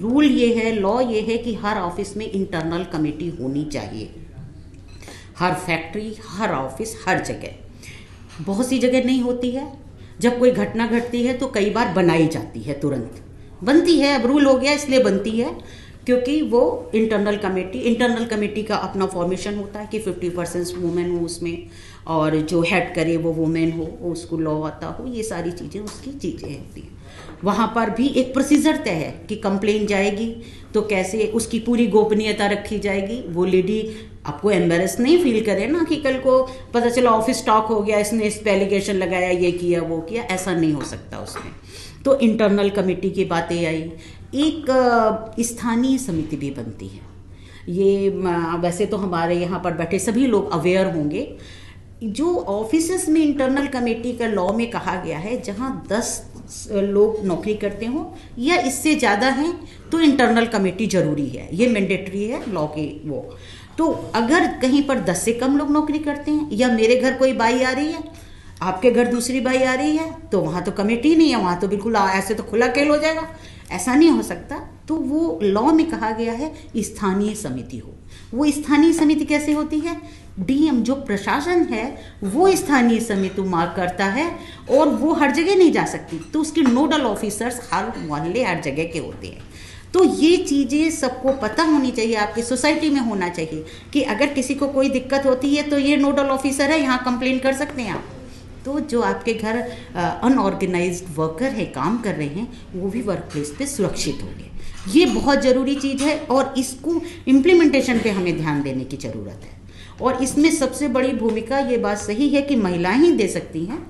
Rule ये है, law ये है कि हर ऑफिस में इंटरनल कमेटी होनी चाहिए। हर फैक्ट्री, हर ऑफिस, हर जगह। बहुत सी जगह नहीं होती है। जब कोई घटना घटती है तो कई बार बनाई जाती है, तुरंत बनती है, अब रूल हो गया इसलिए बनती है, क्योंकि वो इंटरनल कमेटी का अपना फॉर्मेशन होता है कि 50% वुमेन हो उसमें, और जो हेड करे वो वुमेन हो, उसको लॉ आता हो, ये सारी चीज़ें उसकी चीज़ें होती हैं। वहाँ पर भी एक प्रोसीजर तय है कि कंप्लेन जाएगी तो कैसे उसकी पूरी गोपनीयता रखी जाएगी। वो लेडी आपको एम्बेरस नहीं फील करे ना कि कल को पता चला ऑफिस स्टॉक हो गया, इसने इस पे एलिगेशन लगाया, ये किया वो किया, ऐसा नहीं हो सकता उसमें। तो इंटरनल कमेटी की बातें आई। एक स्थानीय समिति भी बनती है। ये वैसे तो हमारे यहाँ पर बैठे सभी लोग अवेयर होंगे। जो ऑफिसेस में इंटरनल कमेटी का लॉ में कहा गया है, जहाँ 10 लोग नौकरी करते हो या इससे ज़्यादा हैं तो इंटरनल कमेटी जरूरी है, ये मैंडेटरी है लॉ के वो। तो अगर कहीं पर 10 से कम लोग नौकरी करते हैं, या मेरे घर कोई बाई आ रही है, आपके घर दूसरी बाई आ रही है, तो वहाँ तो कमेटी नहीं है, वहाँ तो बिल्कुल ऐसे तो खुला खेल हो जाएगा, ऐसा नहीं हो सकता। तो वो लॉ में कहा गया है स्थानीय समिति हो। वो स्थानीय समिति कैसे होती है? डीएम जो प्रशासन है वो स्थानीय समिति मार्क करता है, और वो हर जगह नहीं जा सकती, तो उसके नोडल ऑफिसर्स हर मोहल्ले हर जगह के होते हैं। तो ये चीज़ें सबको पता होनी चाहिए, आपकी सोसाइटी में होना चाहिए कि अगर किसी को कोई दिक्कत होती है तो ये नोडल ऑफिसर है, यहाँ कंप्लेन कर सकते हैं आप। तो जो आपके घर अनऑर्गेनाइज्ड वर्कर है, काम कर रहे हैं, वो भी वर्क प्लेस पे सुरक्षित होंगे। ये बहुत ज़रूरी चीज़ है, और इसको इम्प्लीमेंटेशन पे हमें ध्यान देने की ज़रूरत है। और इसमें सबसे बड़ी भूमिका, ये बात सही है कि महिलाएं ही दे सकती हैं।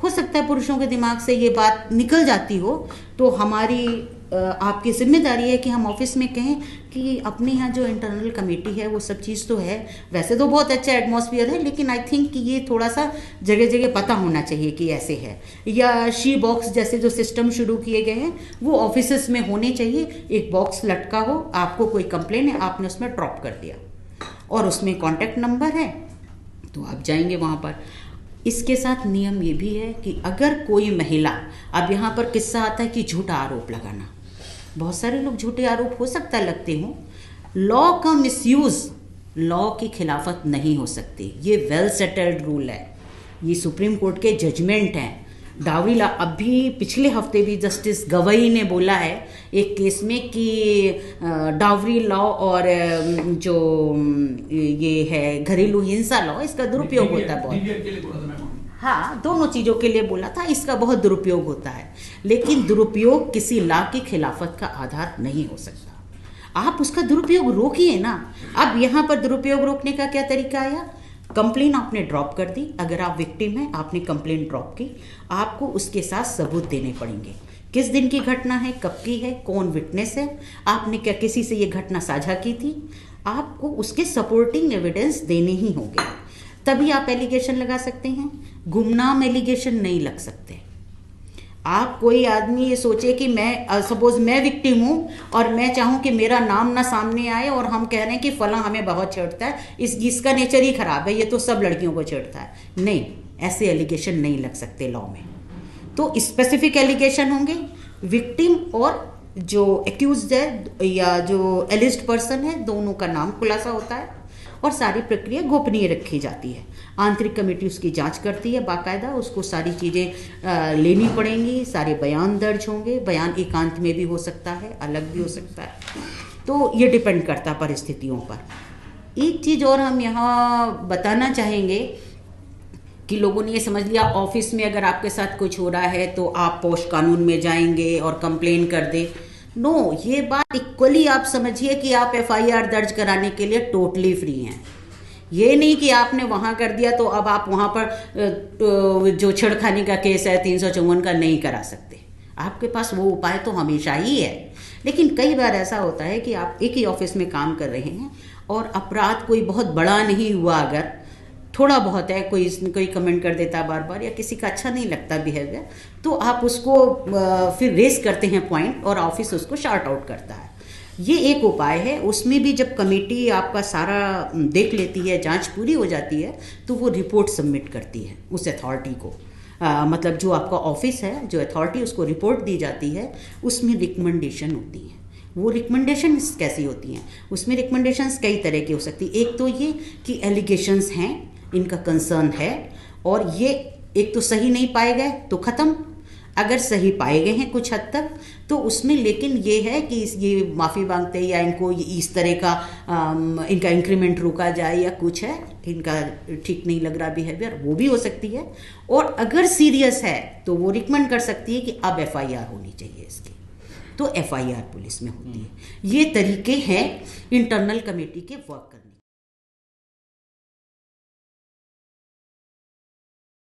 हो सकता है पुरुषों के दिमाग से ये बात निकल जाती हो, तो हमारी आपकी जिम्मेदारी है कि हम ऑफिस में कहें कि अपने यहाँ जो इंटरनल कमेटी है वो सब चीज़ तो है, वैसे तो बहुत अच्छा एटमॉस्फेयर है, लेकिन आई थिंक कि ये थोड़ा सा जगह जगह पता होना चाहिए कि ऐसे है। या शी बॉक्स जैसे जो सिस्टम शुरू किए गए हैं वो ऑफिसेस में होने चाहिए। एक बॉक्स लटका हो, आपको कोई कंप्लेन है, आपने उसमें ड्रॉप कर दिया और उसमें कॉन्टैक्ट नंबर है, तो आप जाएंगे वहाँ पर। इसके साथ नियम ये भी है कि अगर कोई महिला, अब यहाँ पर किस्सा आता है कि झूठा आरोप लगाना, बहुत सारे लोग झूठे आरोप हो सकता है लगते हों, लॉ का मिसयूज लॉ की खिलाफत नहीं हो सकती। ये वेल सेटल्ड रूल है, ये सुप्रीम कोर्ट के जजमेंट हैं। डावरी लॉ, अभी पिछले हफ्ते भी जस्टिस गवई ने बोला है एक केस में कि डावरी लॉ और जो ये है घरेलू हिंसा लॉ, इसका दुरुपयोग होता है बहुत। हाँ, दोनों चीज़ों के लिए बोला था, इसका बहुत दुरुपयोग होता है, लेकिन दुरुपयोग किसी लॉ की खिलाफत का आधार नहीं हो सकता। आप उसका दुरुपयोग रोकिए ना। अब यहाँ पर दुरुपयोग रोकने का क्या तरीका आया? कंप्लेन आपने ड्रॉप कर दी, अगर आप विक्टिम हैं, आपने कंप्लेन ड्रॉप की, आपको उसके साथ सबूत देने पड़ेंगे। किस दिन की घटना है, कब की है, कौन विटनेस है, आपने क्या किसी से ये घटना साझा की थी, आपको उसके सपोर्टिंग एविडेंस देने ही होंगे, तभी आप एलिगेशन लगा सकते हैं। गुमनाम एलिगेशन नहीं लग सकते। आप कोई आदमी ये सोचे कि मैं सपोज मैं विक्टिम हूँ और मैं चाहूँ कि मेरा नाम ना सामने आए और हम कह रहे हैं कि फलां हमें बहुत छेड़ता है, इसका नेचर ही खराब है, ये तो सब लड़कियों को छेड़ता है, नहीं, ऐसे एलिगेशन नहीं लग सकते लॉ में। तो स्पेसिफिक एलिगेशन होंगे, विक्टिम और जो एक्यूज्ड है या जो एलिज्ड पर्सन है, दोनों का नाम खुलासा होता है और सारी प्रक्रिया गोपनीय रखी जाती है। आंतरिक कमेटी उसकी जांच करती है बाकायदा, उसको सारी चीज़ें लेनी पड़ेंगी, सारे बयान दर्ज होंगे। बयान एकांत में भी हो सकता है, अलग भी हो सकता है, तो ये डिपेंड करता है परिस्थितियों पर। एक चीज़ और हम यहाँ बताना चाहेंगे कि लोगों ने ये समझ लिया ऑफिस में अगर आपके साथ कुछ हो रहा है तो आप पोस्ट कानून में जाएंगे और कंप्लेन कर दे। नो, ये बात इक्वली आप समझिए कि आप एफआईआर दर्ज कराने के लिए टोटली फ्री हैं। ये नहीं कि आपने वहाँ कर दिया तो अब आप वहाँ पर जो छेड़खानी का केस है 354 का नहीं करा सकते। आपके पास वो उपाय तो हमेशा ही है। लेकिन कई बार ऐसा होता है कि आप एक ही ऑफिस में काम कर रहे हैं और अपराध कोई बहुत बड़ा नहीं हुआ, अगर थोड़ा बहुत है, कोई कमेंट कर देता बार बार या किसी का अच्छा नहीं लगता बिहेवियर, तो आप उसको फिर रेस करते हैं पॉइंट और ऑफिस उसको शार्ट आउट करता है। ये एक उपाय है। उसमें भी जब कमेटी आपका सारा देख लेती है, जांच पूरी हो जाती है, तो वो रिपोर्ट सबमिट करती है उस अथॉरिटी को। मतलब जो आपका ऑफिस है, जो अथॉरिटी, उसको रिपोर्ट दी जाती है, उसमें रिकमेंडेशन होती है। वो रिकमेंडेशंस कैसी होती हैं, उसमें रिकमेंडेशंस कई तरह की हो सकती है। एक तो ये कि एलिगेशंस हैं, इनका कंसर्न है और ये एक तो सही नहीं पाए गए तो ख़त्म, अगर सही पाए गए हैं कुछ हद तक तो उसमें लेकिन ये है कि ये माफ़ी मांगते या इनको इस तरह का इनका इंक्रीमेंट रोका जाए या कुछ है, इनका ठीक नहीं लग रहा बिहेवियर, वो भी हो सकती है। और अगर सीरियस है तो वो रिकमेंड कर सकती है कि अब एफआईआर होनी चाहिए इसकी, तो एफआईआर पुलिस में होती है। ये तरीके हैं इंटरनल कमेटी के वर्क करने।